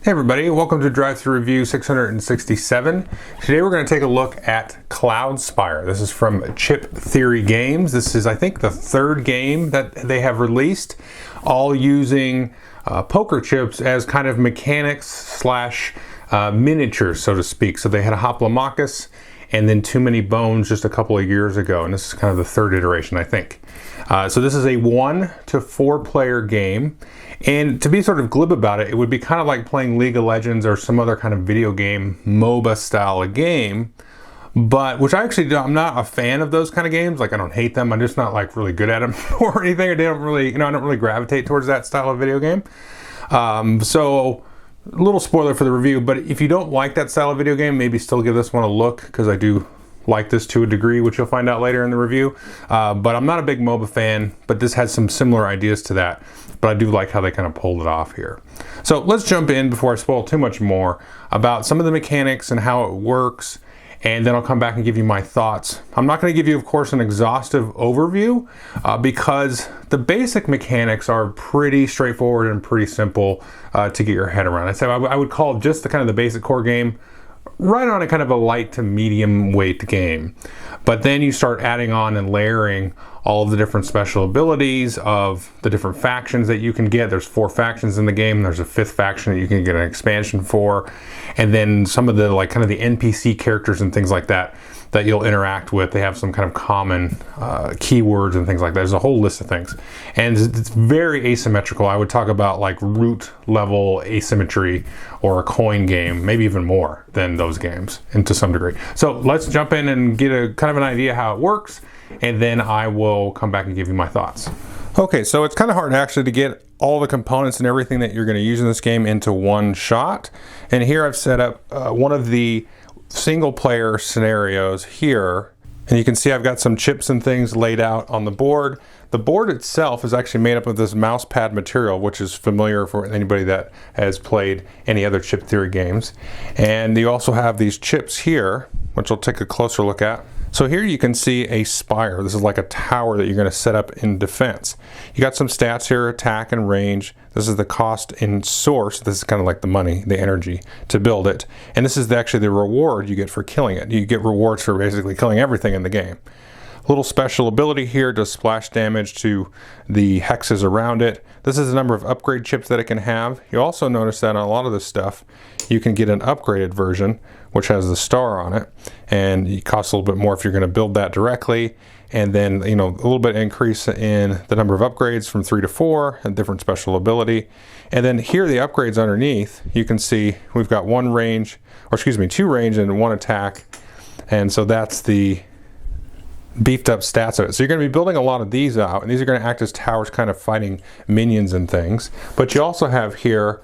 Hey everybody, welcome to Drive Thru Review 667. Today we're going to take a look at Cloudspire. This is from Chip Theory Games. This is, I think, the third game that they have released, all using poker chips as kind of mechanics slash miniatures, so to speak. So they had a Hoplomachus and then Too Many Bones just a couple of years ago, and this is kind of the third iteration, I think. So this is a 1 to 4 player game, and to be sort of glib about it, it would be kind of like playing League of Legends or some other kind of video game MOBA style of game, but which I'm not a fan of those kind of games. Like, I don't hate them, I'm just not like really good at them or anything. Or they don't really, I don't really gravitate towards that style of video game. So a little spoiler for the review, but if you don't like that style of video game, maybe still give this one a look, because I do like this to a degree, which you'll find out later in the review. But I'm not a big MOBA fan, but this has some similar ideas to that. But I do like how they kind of pulled it off here. So let's jump in before I spoil too much more about some of the mechanics and how it works, and then I'll come back and give you my thoughts. I'm not going to give you, of course, an exhaustive overview because the basic mechanics are pretty straightforward and pretty simple to get your head around. I would call just the kind of the basic core game right on a kind of a light to medium weight game. But then you start adding on and layering all of the different special abilities of the different factions that you can get. There's 4 factions in the game. There's a 5th faction that you can get an expansion for. And then some of the kind of the NPC characters and things like that that you'll interact with. They have some kind of common keywords and things like that. There's a whole list of things. And it's very asymmetrical. I would talk about like root level asymmetry or a coin game, maybe even more than those games, and to some degree. So let's jump in and get a kind of an idea how it works, and then I will come back and give you my thoughts. Okay, so it's kind of hard actually to get all the components and everything that you're going to use in this game into one shot. And here I've set up one of the single player scenarios here, and you can see I've got some chips and things laid out on the board. The board itself is actually made up of this mouse pad material, which is familiar for anybody that has played any other chip theory games. And you also have these chips here, which we'll take a closer look at. So here you can see a spire. This is like a tower that you're going to set up in defense. You got some stats here, attack and range. This is the cost in source. This is kind of like the money, the energy to build it. And this is actually the reward you get for killing it. You get rewards for basically killing everything in the game. A little special ability here does splash damage to the hexes around it. This is the number of upgrade chips that it can have. You also notice that on a lot of this stuff, you can get an upgraded version, which has the star on it, and it costs a little bit more if you're going to build that directly. And then, a little bit increase in the number of upgrades from 3 to 4, a different special ability. And then here, the upgrades underneath, you can see we've got 2 range and 1 attack. And so that's the beefed up stats of it. So you're going to be building a lot of these out, and these are going to act as towers kind of fighting minions and things. But you also have here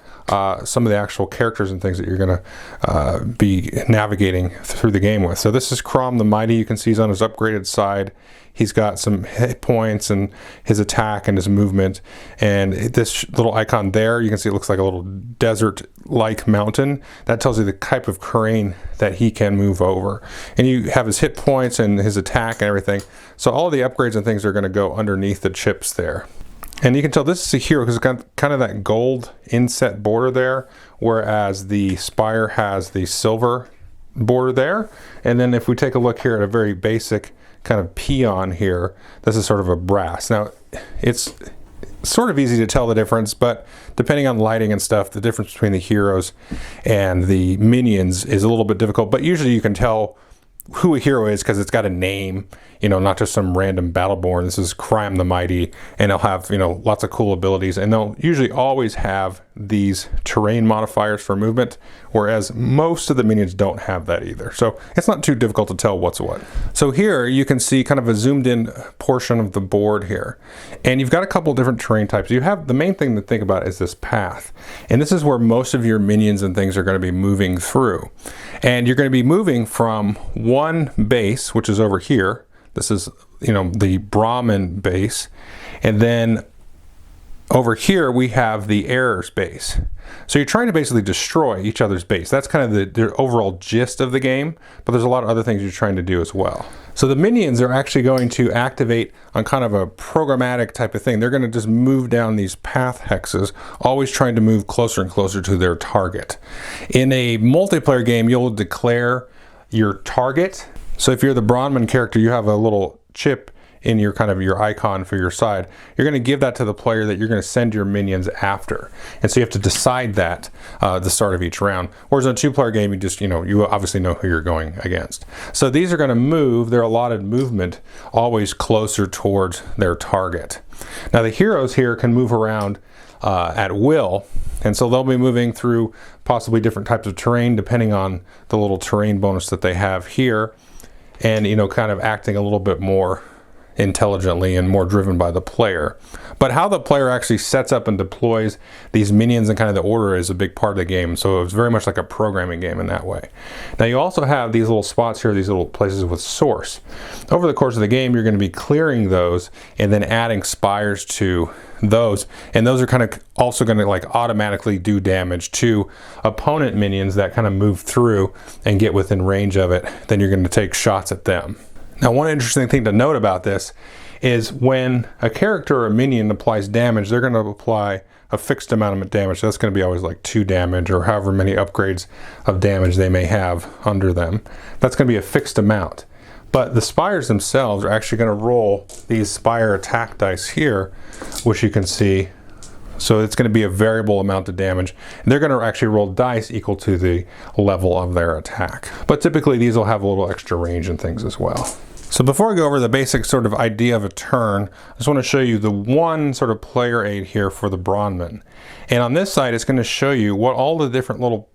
some of the actual characters and things that you're going to be navigating through the game with. So this is Crom the Mighty. You can see he's on his upgraded side. He's got some hit points and his attack and his movement. And this little icon there, you can see it looks like a little desert-like mountain. That tells you the type of terrain that he can move over. And you have his hit points and his attack and everything. So all the upgrades and things are going to go underneath the chips there. And you can tell this is a hero because it's got kind of that gold inset border there, whereas the Spire has the silver border there. And then if we take a look here at a very basic kind of peon here, this is sort of a brass. Now, it's sort of easy to tell the difference, but depending on lighting and stuff, the difference between the heroes and the minions is a little bit difficult. But usually you can tell who a hero is because it's got a name, not just some random battleborn. This is Crime the Mighty, and they'll have, lots of cool abilities, and they'll usually always have these terrain modifiers for movement, whereas most of the minions don't have that either. So it's not too difficult to tell what's what. So here you can see kind of a zoomed in portion of the board here, and you've got a couple different terrain types. You have the main thing to think about is this path, and this is where most of your minions and things are going to be moving through, and you're going to be moving from one base, which is over here. This is, the Brahmin base, and then over here we have the heir's base. So you're trying to basically destroy each other's base. That's kind of the overall gist of the game, but there's a lot of other things you're trying to do as well. So the minions are actually going to activate on kind of a programmatic type of thing. They're going to just move down these path hexes, always trying to move closer and closer to their target. In a multiplayer game, you'll declare your target. So if you're the Bronman character, you have a little chip in your kind of your icon for your side. You're going to give that to the player that you're going to send your minions after, and so you have to decide that at the start of each round. Whereas in a two-player game, you just you obviously know who you're going against. So these are going to move their allotted movement always closer towards their target. Now the heroes here can move around at will, and so they'll be moving through possibly different types of terrain depending on the little terrain bonus that they have here, and kind of acting a little bit more intelligently and more driven by the player. But how the player actually sets up and deploys these minions and kind of the order is a big part of the game. So it's very much like a programming game in that way. Now you also have these little spots here, these little places with source. Over the course of the game, you're going to be clearing those and then adding spires to those, and those are kind of also going to like automatically do damage to opponent minions that kind of move through and get within range of it. Then you're going to take shots at them. Now, one interesting thing to note about this is when a character or a minion applies damage, they're going to apply a fixed amount of damage. So that's going to be always like 2 damage or however many upgrades of damage they may have under them. That's going to be a fixed amount. But the spires themselves are actually going to roll these spire attack dice here, which you can see. So it's going to be a variable amount of damage. And they're going to actually roll dice equal to the level of their attack. But typically these will have a little extra range and things as well. So before I go over the basic sort of idea of a turn, I just want to show you the one sort of player aid here for the Bronman. And on this side, it's going to show you what all the different little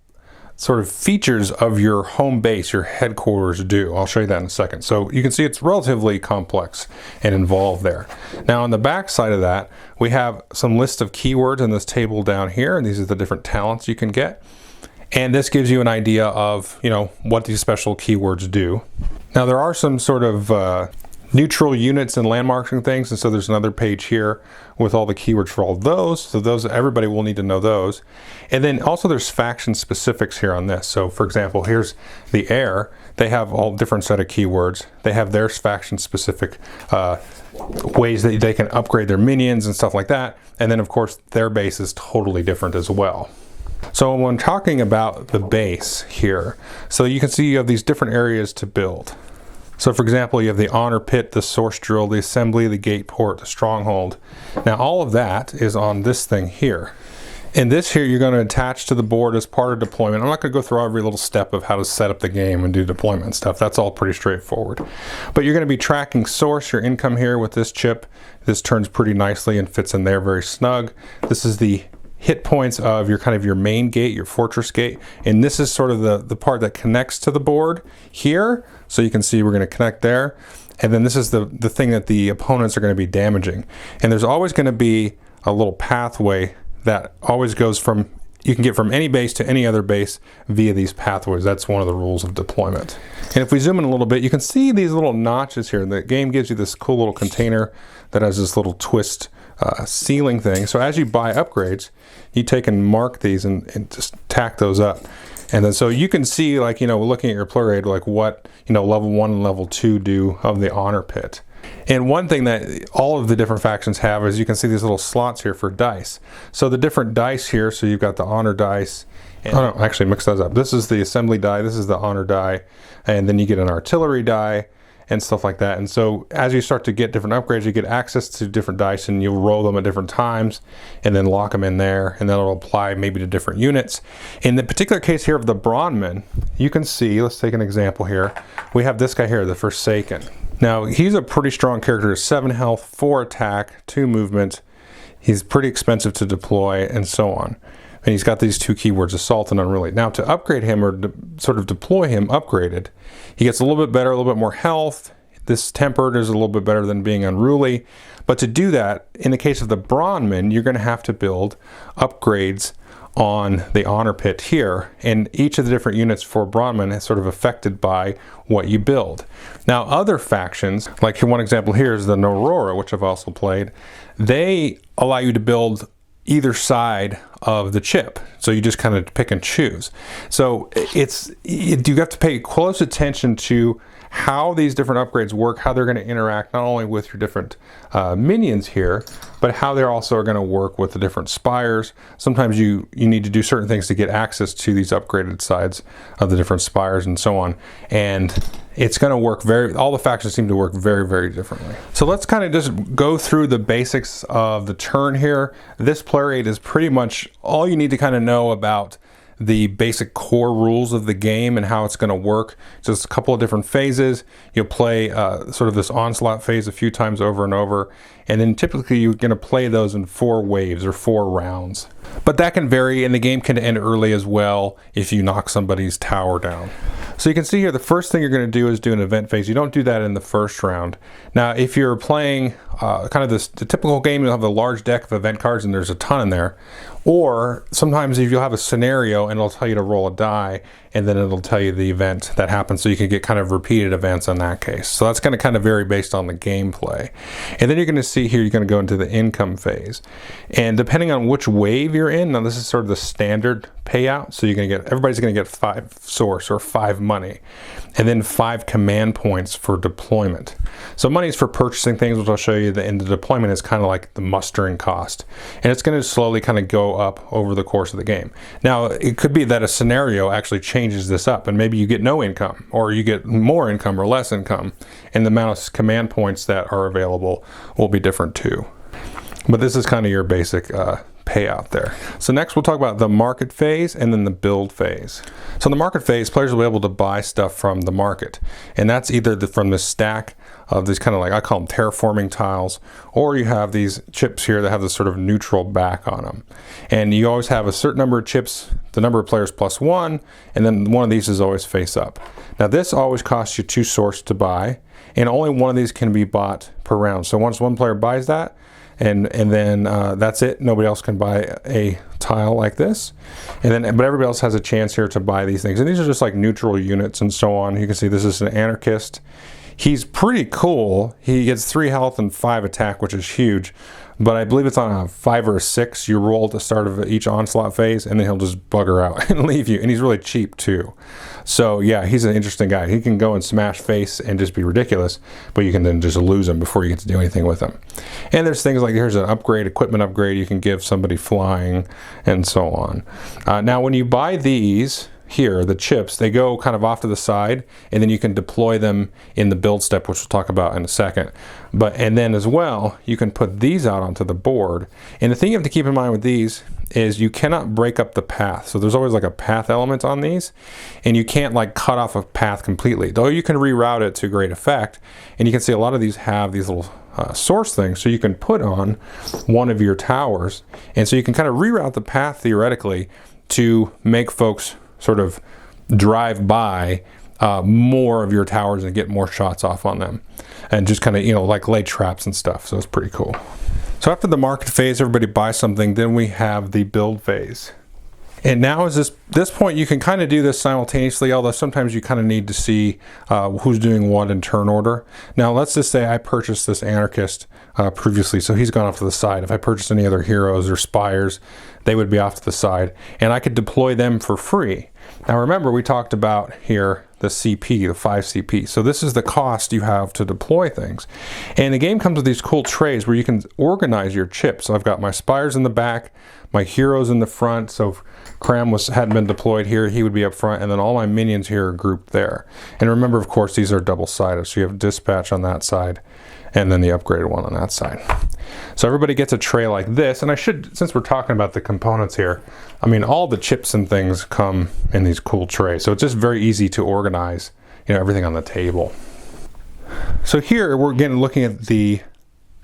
sort of features of your home base, your headquarters do. I'll show you that in a second. So you can see it's relatively complex and involved there. Now on the back side of that, we have some list of keywords in this table down here, and these are the different talents you can get. And this gives you an idea of, what these special keywords do. Now there are some sort of neutral units and landmarks and things, and so there's another page here with all the keywords for all those. So those, everybody will need to know those. And then also there's faction specifics here on this. So for example, here's the heir. They have all different set of keywords. They have their faction specific ways that they can upgrade their minions and stuff like that. And then of course their base is totally different as well. So when talking about the base here, so you can see you have these different areas to build. So for example, you have the honor pit, the source drill, the assembly, the gate port, the stronghold. Now all of that is on this thing here. And this here you're going to attach to the board as part of deployment. I'm not going to go through every little step of how to set up the game and do deployment stuff. That's all pretty straightforward. But you're going to be tracking source, your income here with this chip. This turns pretty nicely and fits in there very snug. This is the hit points of your kind of your main gate, your fortress gate, and this is sort of the part that connects to the board here. So you can see we're going to connect there, and then this is the thing that the opponents are going to be damaging. And there's always going to be a little pathway that always goes from, you can get from any base to any other base via these pathways. That's one of the rules of deployment. And if we zoom in a little bit, you can see these little notches here. The game gives you this cool little container that has this little twist ceiling thing. So as you buy upgrades, you take and mark these and just tack those up. And then so you can see, like, looking at your player aid, like what, level 1 and level 2 do of the honor pit. And one thing that all of the different factions have is you can see these little slots here for dice. So the different dice here, so you've got the honor dice. And, oh no, actually mix those up. This is the assembly die, this is the honor die, and then you get an artillery die and stuff like that. And so as you start to get different upgrades, you get access to different dice, and you'll roll them at different times and then lock them in there, and that'll apply maybe to different units. In the particular case here of the Bronman, you can see, let's take an example here. We have this guy here, the Forsaken. Now he's a pretty strong character, 7 health, 4 attack, 2 movement. He's pretty expensive to deploy and so on. And he's got these 2 keywords, assault and unruly. Now to upgrade him, or sort of deploy him upgraded, he gets a little bit better, a little bit more health. This tempered is a little bit better than being unruly. But to do that, in the case of the Bronman, you're going to have to build upgrades on the honor pit here, and each of the different units for Bronman is sort of affected by what you build. Now other factions, like one example here is the Aurora, which I've also played, they allow you to build either side of the chip. So you just kind of pick and choose. So you have to pay close attention to how these different upgrades work, how they're going to interact not only with your different minions here, but how they're also going to work with the different spires. Sometimes you need to do certain things to get access to these upgraded sides of the different spires and so on. And it's going to work all the factions seem to work very, very differently. So let's kind of just go through the basics of the turn here. This player aid is pretty much all you need to kind of know about the basic core rules of the game and how it's going to work. Just a couple of different phases. You'll play sort of this onslaught phase a few times over and over, and then typically you're going to play those in 4 waves or 4 rounds. But that can vary, and the game can end early as well if you knock somebody's tower down. So you can see here the first thing you're going to do is do an event phase. You don't do that in the first round. Now if you're playing kind of the typical game, you'll have a large deck of event cards and there's a ton in there. Or sometimes if you'll have a scenario and it'll tell you to roll a die and then it'll tell you the event that happens, so you can get kind of repeated events in that case. So that's going to kind of vary based on the gameplay. And then you're going to see here you're going to go into the income phase. And depending on which wave you're in, now this is sort of the standard payout, so you're going to get, everybody's going to get 5 source or 5 money, and then 5 command points for deployment. So money is for purchasing things, which I'll show you, and the deployment is kind of like the mustering cost, and it's going to slowly kind of go up over the course of the game. Now it could be that a scenario actually changes this up, and maybe you get no income, or you get more income or less income, and the amount of command points that are available will be different too. But this is kind of your basic payout there. So next we'll talk about the market phase and then the build phase. So in the market phase, players will be able to buy stuff from the market, and that's either from the stack of these kind of, like I call them terraforming tiles, or you have these chips here that have this sort of neutral back on them. And you always have a certain number of chips, the number of players plus 1, and then one of these is always face up. Now this always costs you 2 source to buy, and only one of these can be bought per round. So once one player buys that, and then that's it. Nobody else can buy a tile like this, but everybody else has a chance here to buy these things. And these are just like neutral units and so on. You can see this is an anarchist. He's pretty cool. He gets 3 health and 5 attack, which is huge. But I believe it's on a 5 or a 6. You roll at the start of each onslaught phase, and then he'll just bugger out and leave you. And he's really cheap too. So yeah, he's an interesting guy. He can go and smash face and just be ridiculous, but you can then just lose him before you get to do anything with him. And there's things like, here's an upgrade, equipment upgrade you can give somebody flying, and so on. Now when you buy these here, the chips, they go kind of off to the side, and then you can deploy them in the build step, which we'll talk about in a second. And then as well, you can put these out onto the board. And the thing you have to keep in mind with these is you cannot break up the path. So there's always like a path element on these, and you can't like cut off a path completely, though you can reroute it to great effect. And you can see a lot of these have these little source things, so you can put on one of your towers, and so you can kind of reroute the path theoretically to make folks sort of drive by more of your towers and get more shots off on them, and just kind of, like lay traps and stuff. So it's pretty cool. So after the market phase, everybody buys something, then we have the build phase. And now is this point you can kind of do this simultaneously, although sometimes you kind of need to see who's doing what in turn order. Now let's just say I purchased this anarchist previously, so he's gone off to the side. If I purchased any other heroes or spires, they would be off to the side, and I could deploy them for free. Now remember, we talked about here the CP, the 5 CP. So this is the cost you have to deploy things. And the game comes with these cool trays where you can organize your chips. So I've got my spires in the back, my heroes in the front. So if Cram hadn't been deployed here, he would be up front, and then all my minions here are grouped there. And remember, of course, these are double-sided. So you have dispatch on that side, and then the upgraded one on that side. So everybody gets a tray like this, and I should, since we're talking about the components here, I mean, all the chips and things come in these cool trays. So it's just very easy to organize, everything on the table. So here we're again looking at the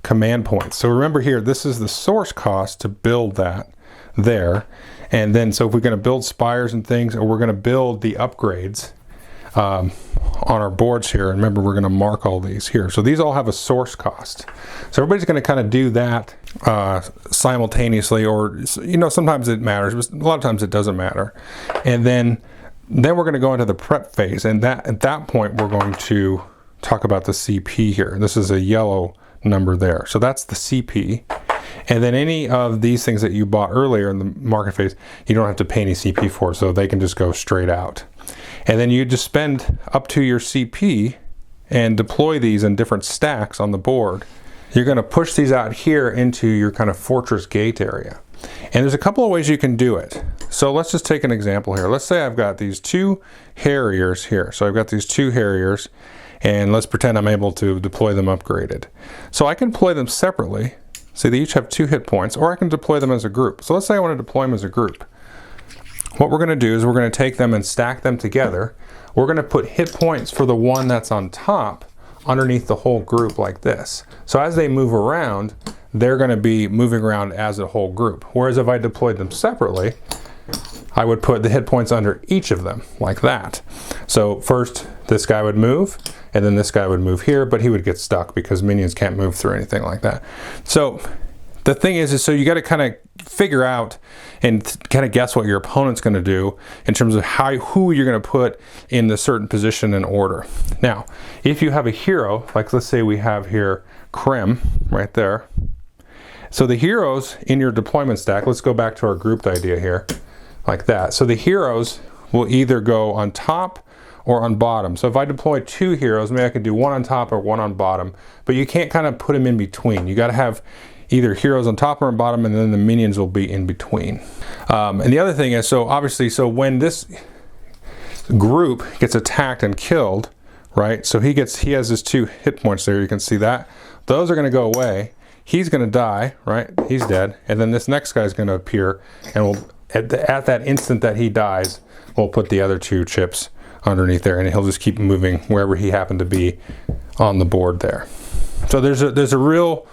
command points. So remember here, this is the source cost to build that there. And then, so if we're going to build spires and things, or we're going to build the upgrades on our boards here, and remember, we're going to mark all these here. So these all have a source cost. So everybody's going to kind of do that simultaneously, or sometimes it matters, but a lot of times it doesn't matter. And then we're going to go into the prep phase, and at that point we're going to talk about the CP here. This is a yellow number there, so that's the CP. And then any of these things that you bought earlier in the market phase, you don't have to pay any CP for, so they can just go straight out. And then you just spend up to your CP and deploy these in different stacks on the board. You're going to push these out here into your kind of fortress gate area. And there's a couple of ways you can do it. So let's just take an example here. Let's say I've got these 2 Harriers here. So I've got these 2 Harriers, and let's pretend I'm able to deploy them upgraded. So I can deploy them separately. See, they each have 2 hit points, or I can deploy them as a group. So let's say I want to deploy them as a group. What we're going to do is we're going to take them and stack them together. We're going to put hit points for the one that's on top underneath the whole group like this. So as they move around, they're going to be moving around as a whole group. Whereas if I deployed them separately, I would put the hit points under each of them like that. So first this guy would move, and then this guy would move here, but he would get stuck because minions can't move through anything like that. So the thing is so you got to kind of figure out and kind of guess what your opponent's going to do in terms of who you're going to put in the certain position and order. Now, if you have a hero, like let's say we have here Krim right there. So the heroes in your deployment stack, let's go back to our grouped idea here, like that. So the heroes will either go on top or on bottom. So if I deploy 2 heroes, maybe I could do 1 on top or 1 on bottom, but you can't kind of put them in between. You got to have either heroes on top or on bottom, and then the minions will be in between. And the other thing is, so obviously, so when this group gets attacked and killed, right? So he has his 2 hit points there. You can see that. Those are going to go away. He's going to die, right? He's dead. And then this next guy is going to appear, and we'll, at that instant that he dies, we'll put the other 2 chips underneath there, and he'll just keep moving wherever he happened to be on the board there. So there's a real,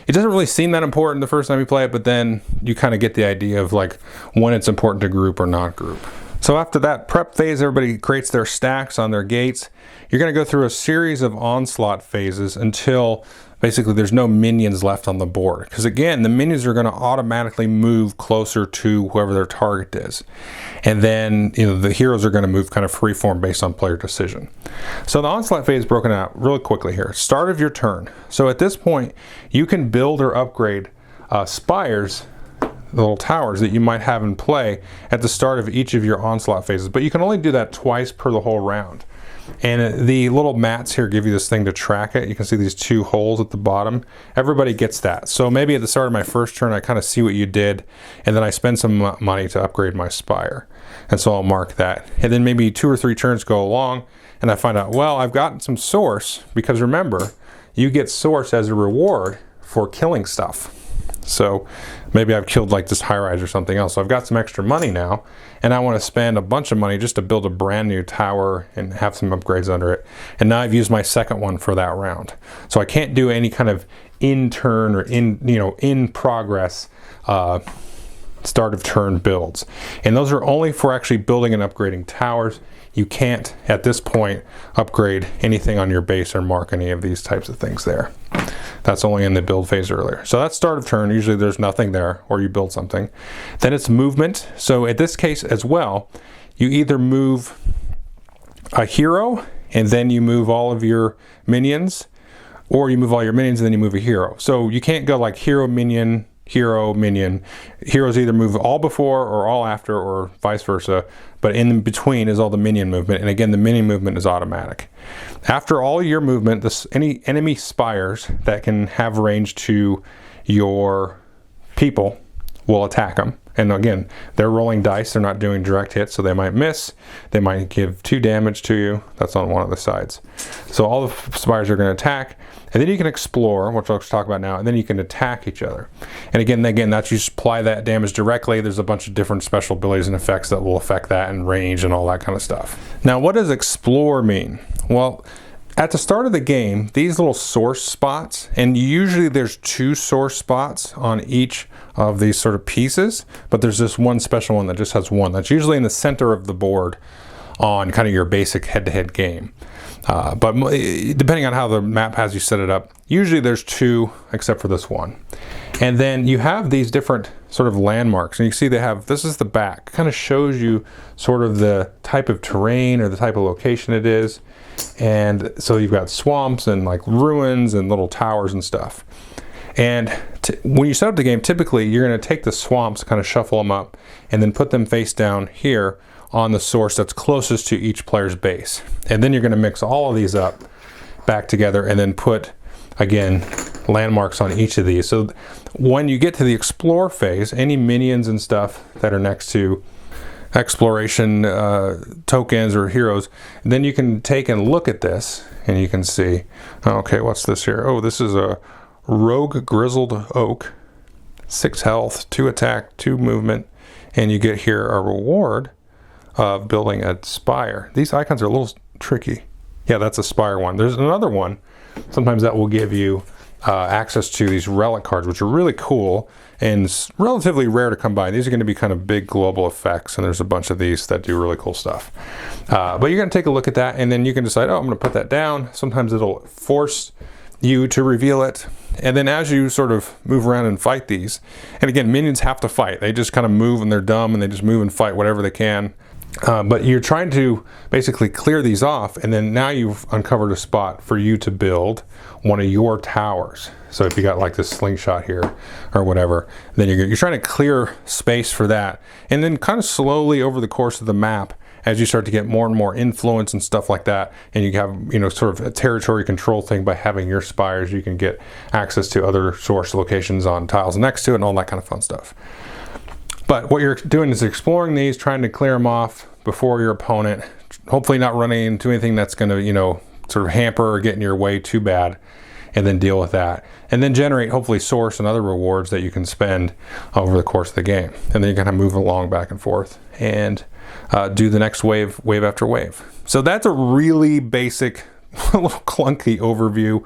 it doesn't really seem that important the first time you play it, but then you kind of get the idea of like when it's important to group or not group. So after that prep phase, everybody creates their stacks on their gates. You're going to go through a series of onslaught phases until basically there's no minions left on the board. Because again, the minions are going to automatically move closer to whoever their target is. And then the heroes are going to move kind of freeform based on player decision. So the onslaught phase is broken out really quickly here. Start of your turn. So at this point, you can build or upgrade spires, the little towers that you might have in play at the start of each of your onslaught phases. But you can only do that twice per the whole round. And the little mats here give you this thing to track it. You can see these 2 holes at the bottom. Everybody gets that. So maybe at the start of my first turn, I kind of see what you did, and then I spend some money to upgrade my spire. And so I'll mark that. And then maybe 2 or 3 turns go along, and I find out, well, I've gotten some source, because remember, you get source as a reward for killing stuff. So maybe I've killed like this high-rise or something else. So I've got some extra money now, and I want to spend a bunch of money just to build a brand new tower and have some upgrades under it. And now I've used my second one for that round. So I can't do any kind of in-turn or in progress start of turn builds. And those are only for actually building and upgrading towers. You can't, at this point, upgrade anything on your base or mark any of these types of things there. That's only in the build phase earlier. So that's start of turn. Usually there's nothing there, or you build something. Then it's movement. So at this case as well, you either move a hero and then you move all of your minions, or you move all your minions and then you move a hero. So you can't go like hero, minion. Heroes either move all before or all after, or vice versa, but in between is all the minion movement. And again, the minion movement is automatic. After all your movement, any enemy spires that can have range to your people will attack them. And again, they're rolling dice, they're not doing direct hits, so they might miss, they might give 2 damage to you. That's on one of the sides. So all the spires are going to attack, and then you can explore, which I'll talk about now, and then you can attack each other. And again, that's you apply that damage directly. There's a bunch of different special abilities and effects that will affect that, and range and all that kind of stuff. Now, what does explore mean? Well, at the start of the game, these little source spots, and usually there's 2 source spots on each of these sort of pieces, but there's this one special one that just has 1. That's usually in the center of the board on kind of your basic head-to-head game. But depending on how the map has you set it up, usually there's 2 except for this one. And then you have these different sort of landmarks, and you see they have, this is the back, kind of shows you sort of the type of terrain or the type of location it is. And so you've got swamps and like ruins and little towers and stuff. And when you set up the game, typically you're going to take the swamps, kind of shuffle them up, and then put them face down here on the source that's closest to each player's base. And then you're going to mix all of these up back together and then put, again, landmarks on each of these. So when you get to the explore phase, any minions and stuff that are next to exploration tokens or heroes, then you can take and look at this and you can see, okay, what's this here? Oh, this is a rogue grizzled oak, 6 health, 2 attack, 2 movement, and you get here a reward of building a spire. These icons are a little tricky. Yeah, that's a spire one. There's another one. Sometimes that will give you access to these relic cards, which are really cool and relatively rare to come by. These are going to be kind of big global effects, and there's a bunch of these that do really cool stuff. But you're going to take a look at that, and then you can decide, oh, I'm going to put that down. Sometimes it'll force you to reveal it. And then as you sort of move around and fight these, and again, minions have to fight. They just kind of move and they're dumb and they just move and fight whatever they can. But you're trying to basically clear these off, and then now you've uncovered a spot for you to build one of your towers. So if you got like this slingshot here or whatever, then you're trying to clear space for that. And then kind of slowly over the course of the map, as you start to get more and more influence and stuff like that, and you have, you know, sort of a territory control thing by having your spires, you can get access to other source locations on tiles next to it and all that kind of fun stuff. But what you're doing is exploring these, trying to clear them off before your opponent, hopefully not running into anything that's going to, you know, sort of hamper or get in your way too bad, and then deal with that. And then generate, hopefully, source and other rewards that you can spend over the course of the game. And then you kind of move along back and forth and do the next wave after wave. So that's a really basic, a little clunky overview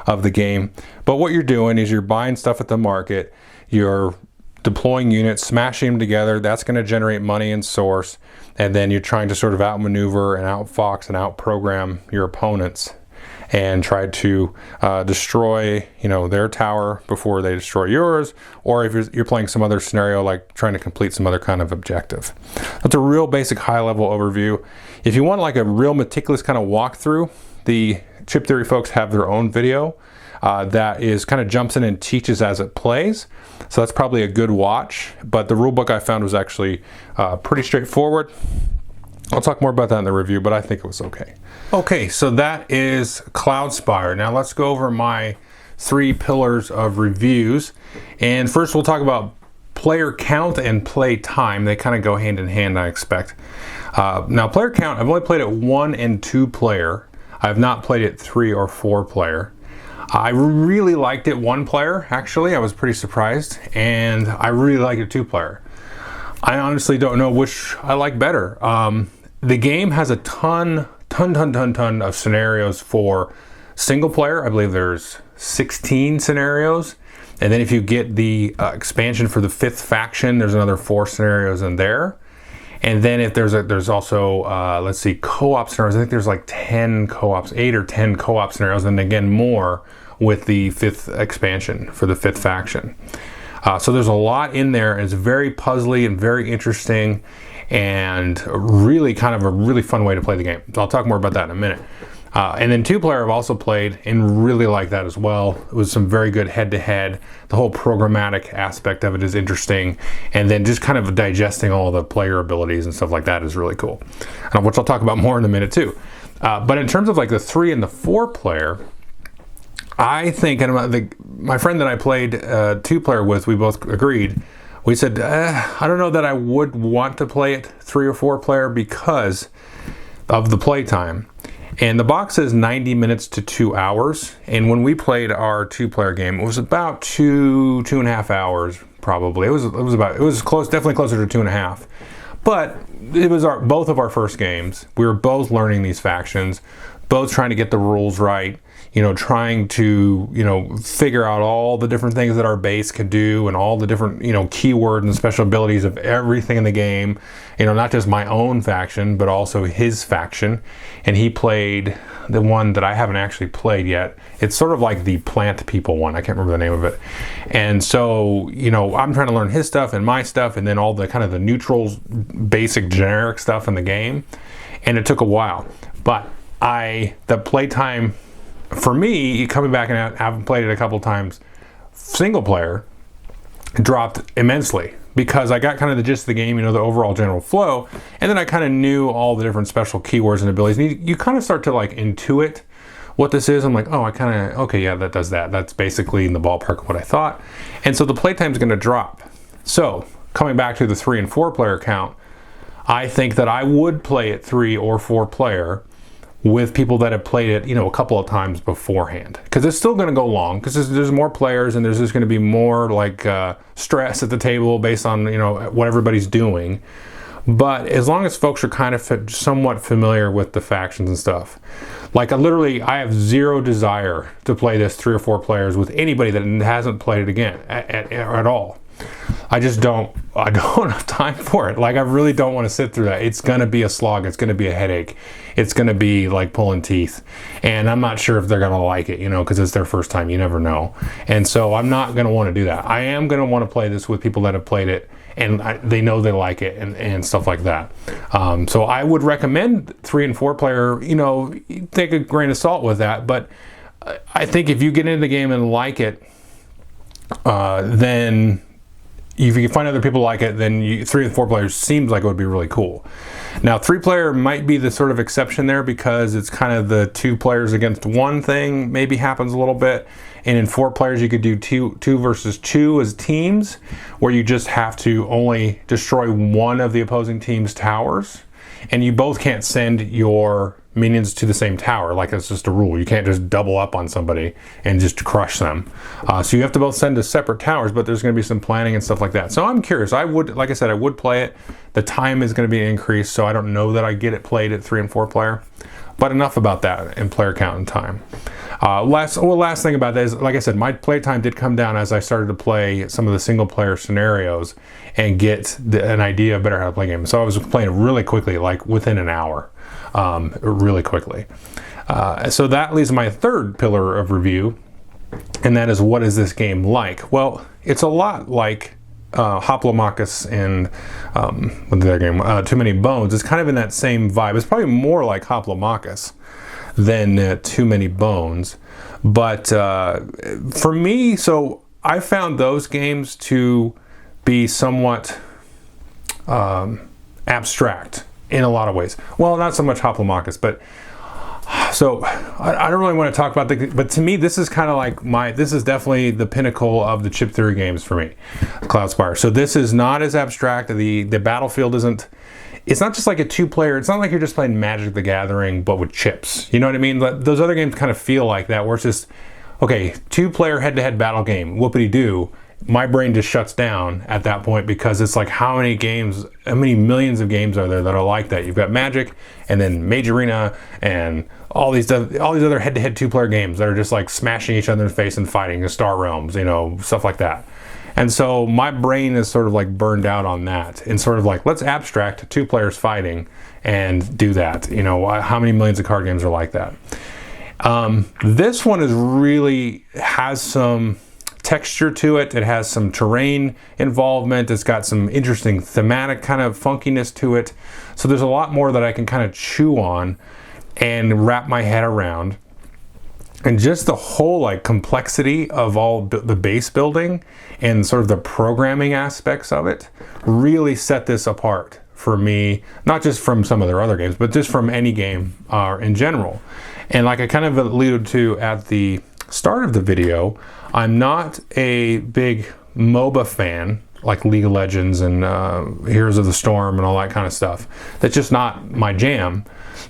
of the game. But what you're doing is you're buying stuff at the market, you're deploying units, smashing them together. That's going to generate money and source, and then you're trying to sort of outmaneuver and outfox and outprogram your opponents and try to destroy, you know, their tower before they destroy yours, or if you're playing some other scenario like trying to complete some other kind of objective. That's a real basic high-level overview. If you want like a real meticulous kind of walkthrough, the Chip Theory folks have their own video that is kind of jumps in and teaches as it plays. So that's probably a good watch, but the rulebook I found was actually pretty straightforward. I'll talk more about that in the review, but I think it was okay. Okay, so that is Cloudspire. Now let's go over my 3 pillars of reviews. And first we'll talk about player count and play time. They kind of go hand in hand, I expect. Now player count, I've only played it 1 and 2 player. I've not played it 3 or 4 player. I really liked it 1 player, actually. I was pretty surprised. And I really like it 2 player. I honestly don't know which I like better. The game has a ton of scenarios for single player. I believe there's 16 scenarios. And then if you get the expansion for the 5th faction, there's another 4 scenarios in there. And then if there's also, let's see, co-op scenarios. I think there's like 10 co-ops, 8 or 10 co-op scenarios. And again, more with the 5th expansion for the 5th faction. So there's a lot in there, and it's very puzzly and very interesting, and really kind of a really fun way to play the game. So I'll talk more about that in a minute. And then 2 player I've also played and really like that as well. It was some very good head-to-head. The whole programmatic aspect of it is interesting, and then just kind of digesting all the player abilities and stuff like that is really cool, which I'll talk about more in a minute too. But in terms of like the 3 and the 4 player, I think, and my friend that I played 2 player with, we both agreed. We said, I don't know that I would want to play it 3 or 4 player because of the play time. And the box says 90 minutes to 2 hours. And when we played our 2 player game, it was about 2.5 hours probably. It was close, definitely closer to 2.5. But it was both of our first games. We were both learning these factions, both trying to get the rules right. You know, trying to, you know, figure out all the different things that our base could do and all the different, you know, keywords and special abilities of everything in the game. You know, not just my own faction, but also his faction. And he played the one that I haven't actually played yet. It's sort of like the plant people one. I can't remember the name of it. And so, you know, I'm trying to learn his stuff and my stuff and then all the kind of the neutrals, basic generic stuff in the game. And it took a while. But the playtime, for me, coming back and having played it a couple times, single player dropped immensely, because I got kind of the gist of the game, the overall general flow, and then I kind of knew all the different special keywords and abilities. And you kind of start to like intuit what this is. I'm like, oh, okay, yeah, that does that. That's basically in the ballpark of what I thought. And so the playtime is going to drop. So coming back to the 3 and 4 player count, I think that I would play it 3 or 4 player with people that have played it, a couple of times beforehand, because it's still going to go long, because there's more players and there's just going to be more like stress at the table based on what everybody's doing. But as long as folks are kind of somewhat familiar with the factions and stuff, like I have zero desire to play this 3 or 4 players with anybody that hasn't played it again at all. I don't have time for it. Like, I really don't want to sit through that. It's going to be a slog. It's going to be a headache. It's going to be like pulling teeth. And I'm not sure if they're going to like it, because it's their first time. You never know. And so I'm not going to want to do that. I am going to want to play this with people that have played it and they know they like it and stuff like that. So I would recommend 3 and 4 player, take a grain of salt with that. But I think if you get into the game and like it, then if you find other people like it, then 3 and 4 players seems like it would be really cool. Now, 3 player might be the sort of exception there, because it's kind of the 2 players against 1 thing maybe happens a little bit. And in 4 players, you could do 2 versus 2 as teams, where you just have to only destroy one of the opposing team's towers. And you both can't send your minions to the same tower. Like, it's just a rule. You can't just double up on somebody and just crush them. So you have to both send to separate towers, but there's going to be some planning and stuff like that. So I'm curious. Like I said, I would play it. The time is going to be increased, so I don't know that I get it played at 3 and 4 player. But enough about that in player count and time. Last thing about that is, like I said, my play time did come down as I started to play some of the single player scenarios and get an idea of better how to play games. So I was playing really quickly, like within an hour, really quickly. So that leads to my third pillar of review, and that is, what is this game like? Well, it's a lot like Hoplomachus and what's the other game? Too Many Bones. It's kind of in that same vibe. It's probably more like Hoplomachus than Too Many Bones. But for me, so I found those games to be somewhat abstract in a lot of ways. Well, not so much Hoplomachus, but so I don't really want to talk about but to me, this is kind of like this is definitely the pinnacle of the chip theory games for me, Cloudspire. So this is not as abstract. The battlefield isn't, it's not just like a 2-player, it's not like you're just playing Magic the Gathering, but with chips. You know what I mean? Those other games kind of feel like that, where it's just, okay, 2-player head-to-head battle game, whoopity-doo. My brain just shuts down at that point, because it's like, how many millions of games are there that are like that? You've got Magic, and then Mage Arena, and all these other head-to-head 2-player games that are just like smashing each other in the face and fighting, the Star Realms, stuff like that. And so my brain is sort of like burned out on that, and sort of like, let's abstract 2 players fighting and do that. How many millions of card games are like that? This one has some texture to it. It has some terrain involvement. It's got some interesting thematic kind of funkiness to it. So there's a lot more that I can kind of chew on and wrap my head around. And just the whole like complexity of all the base building and sort of the programming aspects of it really set this apart for me, not just from some of their other games, but just from any game in general. And like I kind of alluded to at the start of the video, I'm not a big MOBA fan like League of Legends and Heroes of the Storm and all that kind of stuff. That's just not my jam.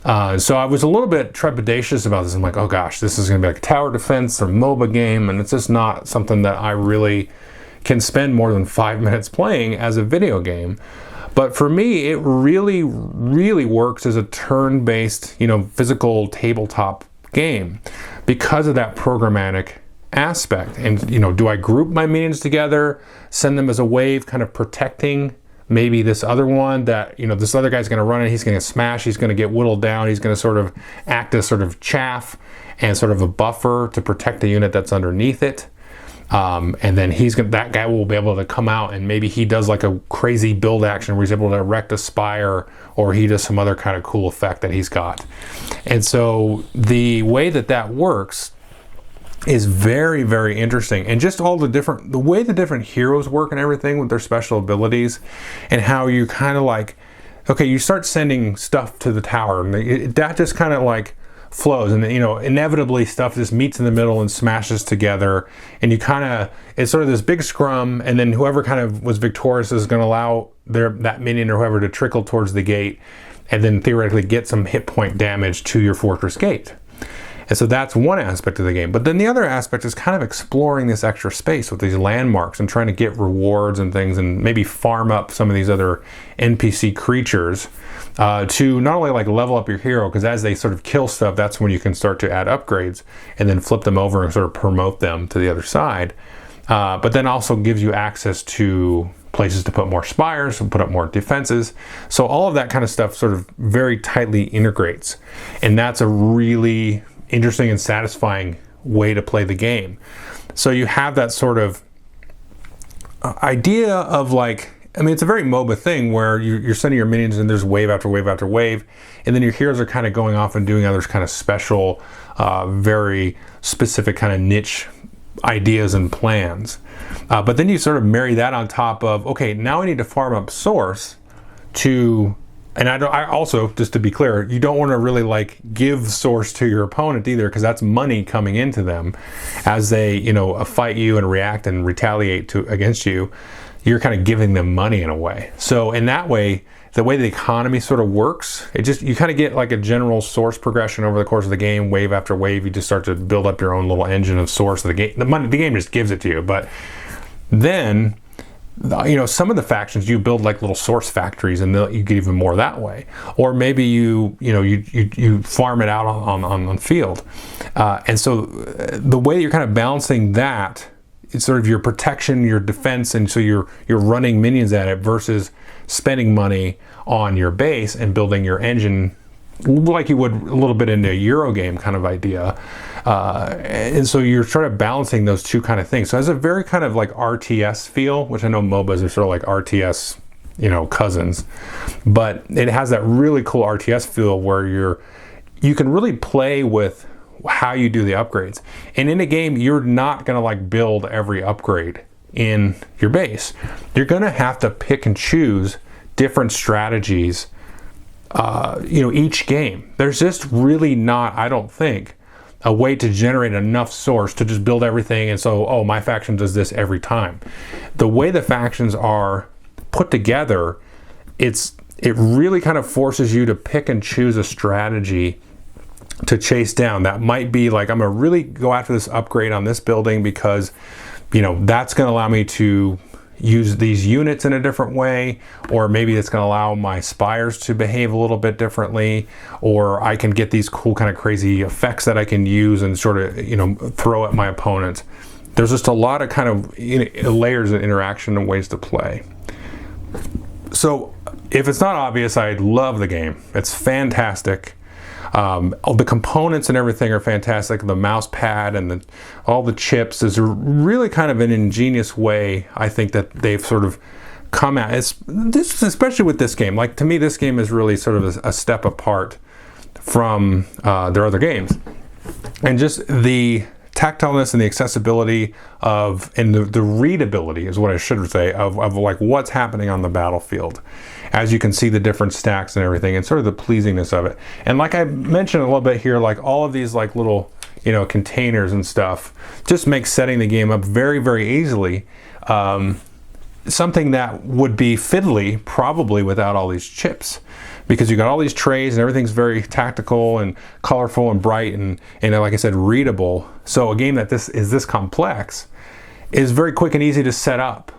So I was a little bit trepidatious about this. I'm like, oh gosh, this is going to be like a tower defense or MOBA game, and it's just not something that I really can spend more than 5 minutes playing as a video game. But for me, it really, really works as a turn-based, physical tabletop game because of that programmatic aspect. And, do I group my minions together, send them as a wave, kind of protecting maybe this other one that, this other guy's going to run and he's going to smash, he's going to get whittled down, he's going to sort of act as sort of chaff and sort of a buffer to protect the unit that's underneath it. And then that guy will be able to come out and maybe he does like a crazy build action where he's able to erect a spire, or he does some other kind of cool effect that he's got. And so the way that works is very, very interesting. And just all the way the different heroes work and everything with their special abilities, and how you kind of like, okay, you start sending stuff to the tower, and that just kind of like flows, and inevitably stuff just meets in the middle and smashes together, and it's sort of this big scrum, and then whoever kind of was victorious is going to allow that minion or whoever to trickle towards the gate, and then theoretically get some hit point damage to your fortress gate. And so that's one aspect of the game. But then the other aspect is kind of exploring this extra space with these landmarks and trying to get rewards and things, and maybe farm up some of these other NPC creatures to not only like level up your hero, because as they sort of kill stuff, that's when you can start to add upgrades and then flip them over and sort of promote them to the other side. But then also gives you access to places to put more spires and put up more defenses. So all of that kind of stuff sort of very tightly integrates. And that's a really interesting and satisfying way to play the game. So you have that sort of idea of like, I mean, it's a very MOBA thing where you're sending your minions and there's wave after wave after wave, and then your heroes are kind of going off and doing other kind of special, very specific kind of niche ideas and plans. But then you sort of marry that on top of, okay, now I need to farm up source to, and I also, just to be clear, you don't want to really like give source to your opponent either, because that's money coming into them as they, fight you and react and retaliate against you. You're kind of giving them money in a way. So in that way, the way the economy sort of works, you kind of get like a general source progression over the course of the game, wave after wave. You just start to build up your own little engine of source of the game. The game just gives it to you. But then, some of the factions, you build like little source factories, and you get even more that way. Or maybe you farm it out on field. And so the way you're kind of balancing that, it's sort of your protection, your defense, and so you're running minions at it versus spending money on your base and building your engine like you would a little bit in a Euro game kind of idea. And so you're sort of balancing those two kind of things. So it has a very kind of like RTS feel, which I know MOBAs are sort of like RTS, cousins, but it has that really cool RTS feel where you can really play with how you do the upgrades. And in a game, you're not going to like build every upgrade in your base. You're going to have to pick and choose different strategies each game. There's just really not, I don't think, a way to generate enough source to just build everything and so, my faction does this every time. The way the factions are put together, it really kind of forces you to pick and choose a strategy to chase down. That might be like, I'm going to really go after this upgrade on this building because, that's going to allow me to use these units in a different way, or maybe it's going to allow my spires to behave a little bit differently, or I can get these cool kind of crazy effects that I can use and sort of, throw at my opponent. There's just a lot of kind of layers of interaction and ways to play. So if it's not obvious, I love the game. It's fantastic. The components and everything are fantastic. The mouse pad and all the chips is really kind of an ingenious way, I think, that they've sort of come at. Especially with this game. Like, to me, this game is really sort of a step apart from their other games. And just the tactileness and the accessibility and the readability is what I should say of like what's happening on the battlefield, as you can see the different stacks and everything, and sort of the pleasingness of it. And like I mentioned a little bit here, like all of these like little containers and stuff just makes setting the game up very, very easily. Something that would be fiddly probably without all these chips, because you got all these trays and everything's very tactical and colorful and bright and like I said, readable. So a game that is this complex is very quick and easy to set up.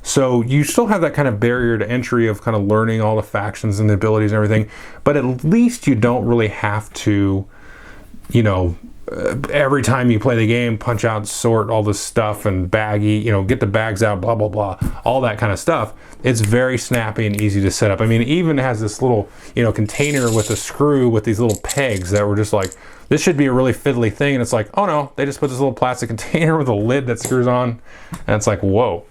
So you still have that kind of barrier to entry of kind of learning all the factions and the abilities and everything, but at least you don't really have to, every time you play the game, punch out, sort all this stuff and baggy, get the bags out, blah, blah, blah, all that kind of stuff. It's very snappy and easy to set up. I mean, it even has this little, container with a screw with these little pegs that were just like, this should be a really fiddly thing. And it's like, oh no, they just put this little plastic container with a lid that screws on. And it's like, whoa,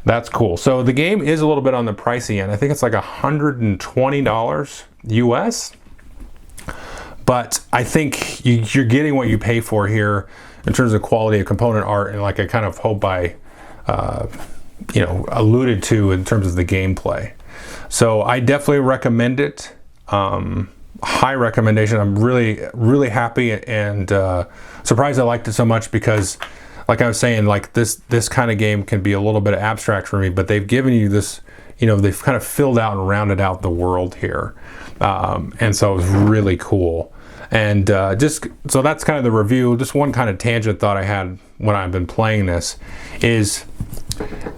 that's cool. So the game is a little bit on the pricey end. I think it's like $120 US. But I think you're getting what you pay for here. in terms of quality of component art, and like I kind of hope I alluded to in terms of the gameplay. So I definitely recommend it. High recommendation. I'm really happy and surprised I liked it so much, because like I was saying, like this kind of game can be a little bit abstract for me, but they've given you this, they've kind of filled out and rounded out the world here. And so it was really cool. And so that's kind of the review. Just one kind of tangent thought I had when I've been playing this is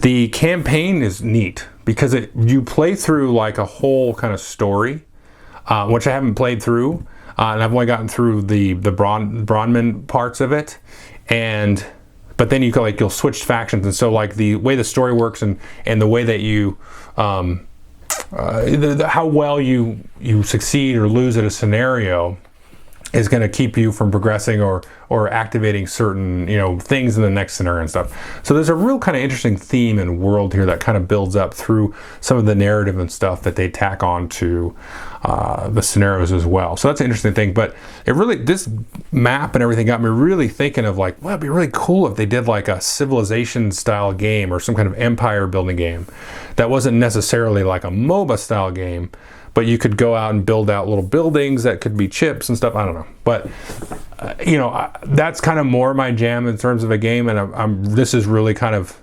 the campaign is neat, because you play through like a whole kind of story, which I haven't played through, and I've only gotten through the Bronman parts of it, but then you'll switch factions, and so like the way the story works and the way that you how well you succeed or lose at a scenario is going to keep you from progressing or activating certain things in the next scenario and stuff. So there's a real kind of interesting theme and world here that kind of builds up through some of the narrative and stuff that they tack on to the scenarios as well. So that's an interesting thing. But this map and everything got me really thinking of like, well, it'd be really cool if they did like a civilization style game or some kind of empire building game that wasn't necessarily like a MOBA style game, but you could go out and build out little buildings that could be chips and stuff. I don't know, but that's kind of more my jam in terms of a game. And this is really kind of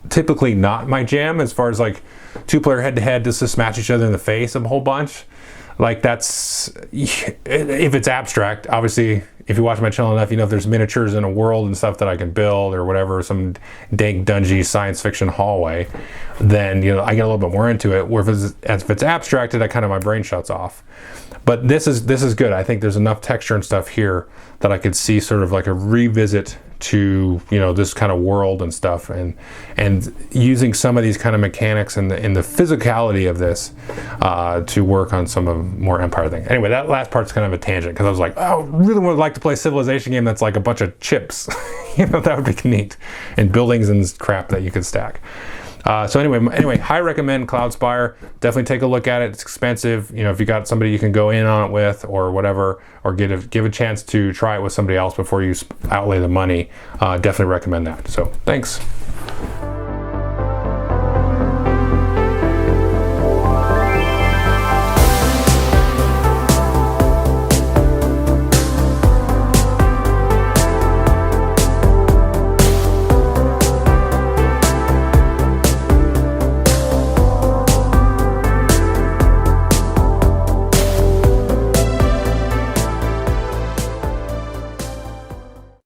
typically not my jam as far as like 2-player head-to-head just to smash each other in the face a whole bunch. Like that's, if it's abstract, obviously, if you watch my channel enough, if there's miniatures in a world and stuff that I can build or whatever, some dank, dungy science fiction hallway, then, I get a little bit more into it. Where if it's abstracted, my brain shuts off. But this is good. I think there's enough texture and stuff here that I could see sort of like a revisit to this kind of world and stuff, and using some of these kind of mechanics and the physicality of this to work on some of more Empire things. Anyway, that last part's kind of a tangent, because I was like, oh, I really would like to play a civilization game that's like a bunch of chips. That would be neat, and buildings and crap that you could stack. So anyway, high recommend Cloudspire. Definitely take a look at it. It's expensive. If you got somebody you can go in on it with or whatever, or give a chance to try it with somebody else before you outlay the money, definitely recommend that. So thanks.